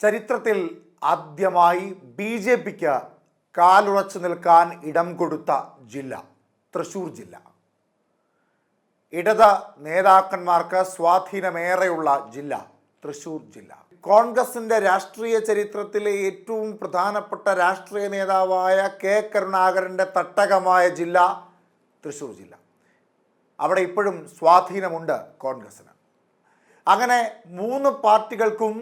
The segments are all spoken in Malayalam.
ചരിത്രത്തിൽ ആദ്യമായി ബി.ജെ.പിക്ക് കാലുറച്ചു നിൽക്കാൻ ഇടം കൊടുത്ത ജില്ല തൃശ്ശൂർ ജില്ല. ഇടത് നേതാക്കന്മാർക്ക് സ്വാധീനമേറെയുള്ള ജില്ല തൃശ്ശൂർ ജില്ല. കോൺഗ്രസിൻ്റെ രാഷ്ട്രീയ ചരിത്രത്തിലെ ഏറ്റവും പ്രധാനപ്പെട്ട രാഷ്ട്രീയ നേതാവായ കെ കരുണാകരൻ്റെ തട്ടകമായ ജില്ല തൃശ്ശൂർ ജില്ല. അവിടെ ഇപ്പോഴും സ്വാധീനമുണ്ട് കോൺഗ്രസിന്. അങ്ങനെ മൂന്ന് പാർട്ടികൾക്കും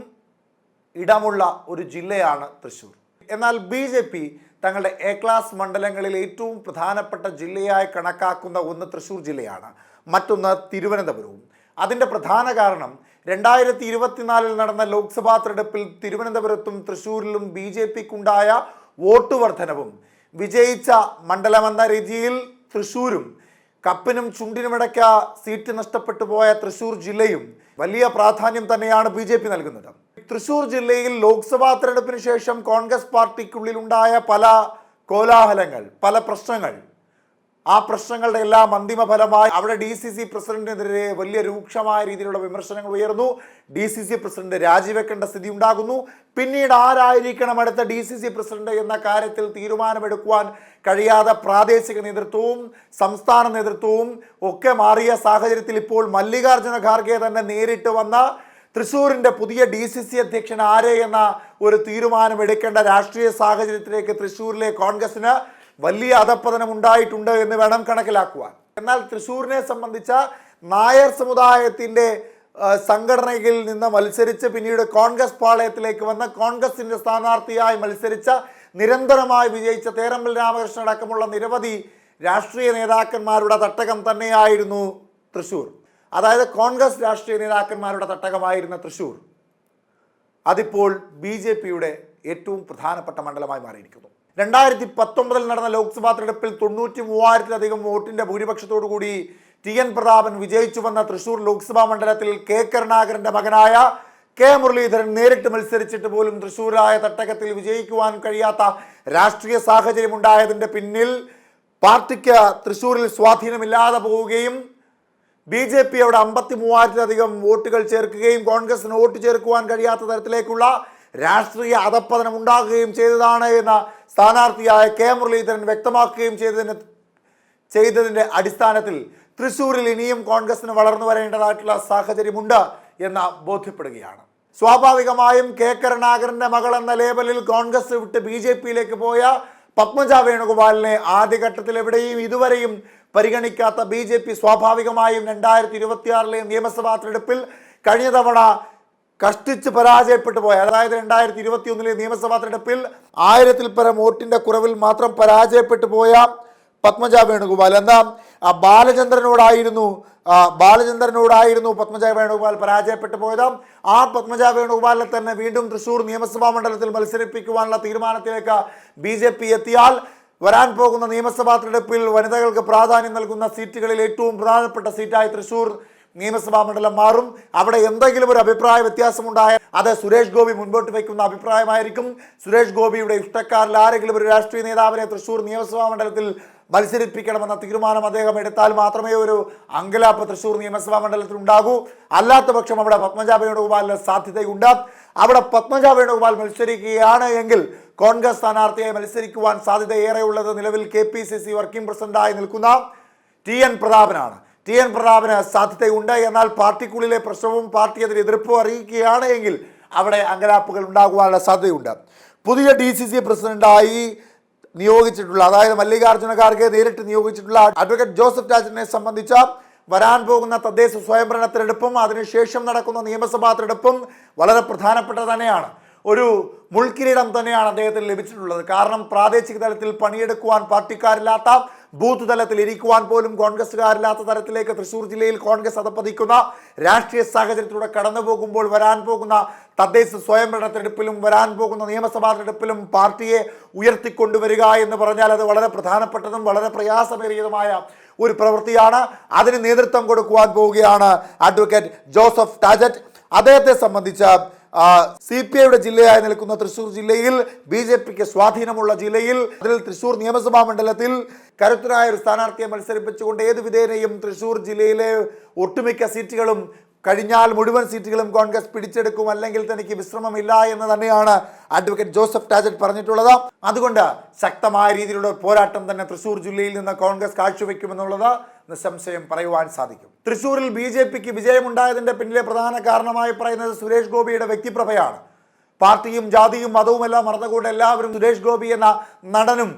ഇടമുള്ള ഒരു ജില്ലയാണ് തൃശ്ശൂർ. എന്നാൽ ബി.ജെ.പി തങ്ങളുടെ എ ക്ലാസ് മണ്ഡലങ്ങളിൽ ഏറ്റവും പ്രധാനപ്പെട്ട ജില്ലയായി കണക്കാക്കുന്ന ഒന്ന് തൃശ്ശൂർ ജില്ലയാണ്, മറ്റൊന്ന് തിരുവനന്തപുരവും. അതിൻ്റെ പ്രധാന കാരണം 2024 നടന്ന ലോക്സഭാ തെരഞ്ഞെടുപ്പിൽ തിരുവനന്തപുരത്തും തൃശ്ശൂരിലും ബി.ജെ.പിക്കുണ്ടായ വോട്ട് വർധനവും, വിജയിച്ച മണ്ഡലമെന്ന രീതിയിൽ തൃശ്ശൂരും കപ്പിനും ചുണ്ടിനുമിടയ്ക്ക് സീറ്റ് നഷ്ടപ്പെട്ടു പോയ തൃശ്ശൂർ ജില്ലയും വലിയ പ്രാധാന്യം തന്നെയാണ് ബി.ജെ.പി നൽകുന്നത്. തൃശ്ശൂർ ജില്ലയിൽ ലോക്സഭാ തെരഞ്ഞെടുപ്പിന് ശേഷം കോൺഗ്രസ് പാർട്ടിക്കുള്ളിലുണ്ടായ പല കോലാഹലങ്ങൾ, പല പ്രശ്നങ്ങൾ, ആ പ്രശ്നങ്ങളുടെ എല്ലാം അന്തിമ ഫലമായി അവിടെ DCC പ്രസിഡന്റിനെതിരെ വലിയ രൂക്ഷമായ രീതിയിലുള്ള വിമർശനങ്ങൾ ഉയർന്നു. DCC പ്രസിഡന്റ് രാജിവെക്കേണ്ട സ്ഥിതി ഉണ്ടാകുന്നു. പിന്നീട് ആരായിരിക്കണം അടുത്ത DCC പ്രസിഡന്റ് എന്ന കാര്യത്തിൽ തീരുമാനമെടുക്കുവാൻ കഴിയാതെ പ്രാദേശിക നേതൃത്വവും സംസ്ഥാന നേതൃത്വവും ഒക്കെ മാറിയ സാഹചര്യത്തിൽ ഇപ്പോൾ മല്ലികാർജ്ജുന ഖാർഗെ തന്നെ നേരിട്ട് വന്ന തൃശ്ശൂരിൻ്റെ പുതിയ DCC അധ്യക്ഷൻ ആരെ എന്ന ഒരു തീരുമാനം എടുക്കേണ്ട രാഷ്ട്രീയ സാഹചര്യത്തിലേക്ക് തൃശ്ശൂരിലെ കോൺഗ്രസിന് വലിയ അധപ്പതനം ഉണ്ടായിട്ടുണ്ട് എന്ന് വേണം കണക്കിലാക്കുവാൻ. എന്നാൽ തൃശ്ശൂരിനെ സംബന്ധിച്ച നായർ സമുദായത്തിൻ്റെ സംഘടനയിൽ നിന്ന് മത്സരിച്ച് പിന്നീട് കോൺഗ്രസ് പാളയത്തിലേക്ക് വന്ന കോൺഗ്രസിൻ്റെ സ്ഥാനാർത്ഥിയായി മത്സരിച്ച നിരന്തരമായി വിജയിച്ച തേറമ്പിൽ രാമകൃഷ്ണൻ അടക്കമുള്ള നിരവധി രാഷ്ട്രീയ നേതാക്കന്മാരുടെ തട്ടകം തന്നെയായിരുന്നു തൃശ്ശൂർ. അതായത് കോൺഗ്രസ് രാഷ്ട്രീയ നേതാക്കന്മാരുടെ തട്ടകമായിരുന്ന തൃശ്ശൂർ അതിപ്പോൾ ബി.ജെ.പിയുടെ ഏറ്റവും പ്രധാനപ്പെട്ട മണ്ഡലമായി മാറിയിരിക്കുന്നു. 2019 നടന്ന ലോക്സഭാ തെരഞ്ഞെടുപ്പിൽ 93,000-ലധികം വോട്ടിൻ്റെ ഭൂരിപക്ഷത്തോടുകൂടി TN പ്രതാപൻ വിജയിച്ചു വന്ന തൃശ്ശൂർ ലോക്സഭാ മണ്ഡലത്തിൽ കെ കരുണാകരൻ്റെ മകനായ കെ മുരളീധരൻ നേരിട്ട് മത്സരിച്ചിട്ട് പോലും തൃശ്ശൂരായ തട്ടകത്തിൽ വിജയിക്കുവാൻ കഴിയാത്ത രാഷ്ട്രീയ സാഹചര്യം ഉണ്ടായതിൻ്റെ പിന്നിൽ പാർട്ടിക്ക് തൃശ്ശൂരിൽ സ്വാധീനമില്ലാതെ പോവുകയും ബി.ജെ.പി അവിടെ 53,000-ലധികം വോട്ടുകൾ ചേർക്കുകയും കോൺഗ്രസിന് വോട്ട് ചേർക്കുവാൻ കഴിയാത്ത തരത്തിലേക്കുള്ള രാഷ്ട്രീയ അധപ്പതനം ഉണ്ടാകുകയും ചെയ്തതാണ് എന്ന് സ്ഥാനാർത്ഥിയായ കെ മുരളീധരൻ വ്യക്തമാക്കുകയും ചെയ്തതിൻ്റെ അടിസ്ഥാനത്തിൽ തൃശ്ശൂരിൽ ഇനിയും കോൺഗ്രസിന് വളർന്നു വരേണ്ടതായിട്ടുള്ള സാഹചര്യമുണ്ട് എന്ന് ബോധ്യപ്പെടുകയാണ്. സ്വാഭാവികമായും കെ കരുണാകരൻ്റെ മകൾ എന്ന ലേബലിൽ കോൺഗ്രസ് വിട്ട് ബി.ജെ.പിയിലേക്ക് പോയ പത്മജ വേണുഗോപാലിനെ ആദ്യഘട്ടത്തിൽ എവിടെയും ഇതുവരെയും പരിഗണിക്കാത്ത ബി.ജെ.പി സ്വാഭാവികമായും 2026 നിയമസഭാ തെരഞ്ഞെടുപ്പിൽ കഴിഞ്ഞ തവണ കഷ്ടിച്ച് പരാജയപ്പെട്ടു പോയ, അതായത് 2021 നിയമസഭാ തെരഞ്ഞെടുപ്പിൽ 1000-ൽ പരം വോട്ടിൻ്റെ കുറവിൽ മാത്രം പരാജയപ്പെട്ടു പോയ പത്മജ വേണുഗോപാൽ എന്താ ബാലചന്ദ്രനോടായിരുന്നു പത്മജ വേണുഗോപാൽ പരാജയപ്പെട്ടു പോയത്. ആ പത്മജ വേണുഗോപാലിനെ തന്നെ വീണ്ടും തൃശ്ശൂർ നിയമസഭാ മണ്ഡലത്തിൽ മത്സരിപ്പിക്കുവാനുള്ള തീരുമാനത്തിലേക്ക് ബി.ജെ.പി എത്തിയാൽ വരാൻ പോകുന്ന നിയമസഭാ തെരഞ്ഞെടുപ്പിൽ വനിതകൾക്ക് പ്രാധാന്യം നൽകുന്ന സീറ്റുകളിൽ ഏറ്റവും പ്രധാനപ്പെട്ട സീറ്റായി തൃശ്ശൂർ നിയമസഭാ മണ്ഡലം മാറും. അവിടെ എന്തെങ്കിലും ഒരു അഭിപ്രായ വ്യത്യാസമുണ്ടായാൽ അത് സുരേഷ് ഗോപി മുൻപോട്ട് വയ്ക്കുന്ന അഭിപ്രായമായിരിക്കും. സുരേഷ് ഗോപിയുടെ ഇഷ്ടക്കാരിൽ ആരെങ്കിലും ഒരു രാഷ്ട്രീയ നേതാവിനെ തൃശ്ശൂർ നിയമസഭാ മണ്ഡലത്തിൽ മത്സരിപ്പിക്കണമെന്ന തീരുമാനം അദ്ദേഹം എടുത്താൽ മാത്രമേ ഒരു അങ്കലാപ്പ് തൃശ്ശൂർ നിയമസഭാ മണ്ഡലത്തിൽ ഉണ്ടാകൂ. അല്ലാത്ത പക്ഷം അവിടെ പത്മജ വേണുഗോപാലിന് സാധ്യതയുണ്ട്. അവിടെ പത്മജ വേണുഗോപാൽ മത്സരിക്കുകയാണ് എങ്കിൽ കോൺഗ്രസ് സ്ഥാനാർത്ഥിയായി മത്സരിക്കുവാൻ സാധ്യതയേറെയുള്ളത് നിലവിൽ KPCC വർക്കിംഗ് പ്രസിഡന്റായി നിൽക്കുന്ന TN പ്രതാപനാണ്. TN പ്രതാപന് സാധ്യതയുണ്ട്. എന്നാൽ പാർട്ടിക്കുള്ളിലെ പ്രശ്നവും പാർട്ടി അതിന് എതിർപ്പും അറിയിക്കുകയാണ് എങ്കിൽ അവിടെ അങ്കലാപ്പുകൾ ഉണ്ടാകുവാനുള്ള സാധ്യതയുണ്ട്. പുതിയ DCC പ്രസിഡന്റായി നിയോഗിച്ചിട്ടുള്ള, അതായത് മല്ലികാർജ്ജുന ഖാർഗെ നേരിട്ട് നിയോഗിച്ചിട്ടുള്ള അഡ്വക്കേറ്റ് ജോസഫ് രാജനെ സംബന്ധിച്ച വരാൻ പോകുന്ന തദ്ദേശ സ്വയംഭരണ തെരഞ്ഞെടുപ്പും അതിനുശേഷം നടക്കുന്ന നിയമസഭാ തെരഞ്ഞെടുപ്പും വളരെ പ്രധാനപ്പെട്ട തന്നെയാണ്. ഒരു മുൾക്കിരീടം തന്നെയാണ് അദ്ദേഹത്തിന് ലഭിച്ചിട്ടുള്ളത്. കാരണം പ്രാദേശിക തലത്തിൽ പണിയെടുക്കുവാൻ പാർട്ടിക്കാരില്ലാത്ത, ബൂത്ത് തലത്തിൽ ഇരിക്കുവാൻ പോലും കോൺഗ്രസ്സുകാരില്ലാത്ത തരത്തിലേക്ക് തൃശ്ശൂർ ജില്ലയിൽ കോൺഗ്രസ് അധപ്പതിക്കുന്ന രാഷ്ട്രീയ സാഹചര്യത്തിലൂടെ കടന്നു പോകുമ്പോൾ വരാൻ പോകുന്ന തദ്ദേശ സ്വയംഭരണ തെരഞ്ഞെടുപ്പിലും വരാൻ പോകുന്ന നിയമസഭാ തെരഞ്ഞെടുപ്പിലും പാർട്ടിയെ ഉയർത്തിക്കൊണ്ടുവരിക എന്ന് പറഞ്ഞാൽ അത് വളരെ പ്രധാനപ്പെട്ടതും വളരെ പ്രയാസമേറിയതുമായ ഒരു പ്രവൃത്തിയാണ്. അതിന് നേതൃത്വം കൊടുക്കുവാൻ പോവുകയാണ് അഡ്വക്കേറ്റ് ജോസഫ് ടാജറ്റ്. അദ്ദേഹത്തെ സംബന്ധിച്ച് CPIയുടെ ജില്ലയായി നിൽക്കുന്ന തൃശ്ശൂർ ജില്ലയിൽ ബി.ജെ.പിക്ക് സ്വാധീനമുള്ള ജില്ലയിൽ അതിൽ തൃശ്ശൂർ നിയമസഭാ മണ്ഡലത്തിൽ കരുത്തരായ ഒരു സ്ഥാനാർത്ഥിയെ മത്സരിപ്പിച്ചുകൊണ്ട് ഏത് വിധേനയും തൃശ്ശൂർ ജില്ലയിലെ ഒട്ടുമിക്ക സീറ്റുകളും കഴിഞ്ഞാൽ മുഴുവൻ സീറ്റുകളും കോൺഗ്രസ് പിടിച്ചെടുക്കും, അല്ലെങ്കിൽ തനിക്ക് വിശ്രമമില്ല എന്ന് തന്നെയാണ് അഡ്വക്കേറ്റ് ജോസഫ് ടാജറ്റ് പറഞ്ഞിട്ടുള്ളത്. അതുകൊണ്ട് ശക്തമായ രീതിയിലുള്ള പോരാട്ടം തന്നെ തൃശ്ശൂർ ജില്ലയിൽ നിന്ന് കോൺഗ്രസ് കാഴ്ചവെക്കുമെന്നുള്ളത് നിസ്സംശയം പറയുവാൻ സാധിക്കും. തൃശ്ശൂരിൽ BJPക്ക് വിജയമുണ്ടായതിന്റെ പിന്നിലെ പ്രധാന കാരണമായി പറയുന്നത് സുരേഷ് ഗോപിയുടെ വ്യക്തിപ്രഭയാണ്. പാർട്ടിയും ജാതിയും മതവുമെല്ലാം മറന്നുകൊണ്ട് എല്ലാവരും സുരേഷ് ഗോപി എന്ന നടനും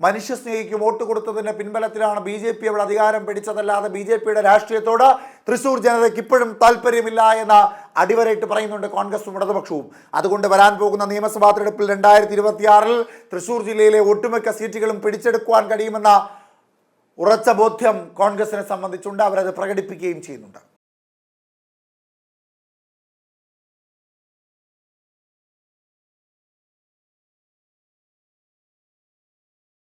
മനുഷ്യസ്നേഹിക്ക് വോട്ട് കൊടുത്തതിന്റെ പിൻബലത്തിലാണ് BJP അവിടെ അധികാരം പിടിച്ചതല്ലാതെ BJPയുടെ രാഷ്ട്രീയത്തോട് തൃശ്ശൂർ ജനതയ്ക്ക് ഇപ്പോഴും താല്പര്യമില്ല എന്ന് അടിവരയിട്ട് പറയുന്നുണ്ട് കോൺഗ്രസും ഇടതുപക്ഷവും. അതുകൊണ്ട് വരാൻ പോകുന്ന നിയമസഭാ തെരഞ്ഞെടുപ്പിൽ 2026 തൃശ്ശൂർ ജില്ലയിലെ ഒട്ടുമിക്ക സീറ്റുകളും പിടിച്ചെടുക്കുവാൻ കഴിയുമെന്ന ഉറച്ച ബോധ്യം കോൺഗ്രസിനെ സംബന്ധിച്ചുണ്ട്. അവരത് പ്രകടിപ്പിക്കുകയും ചെയ്യുന്നുണ്ട്.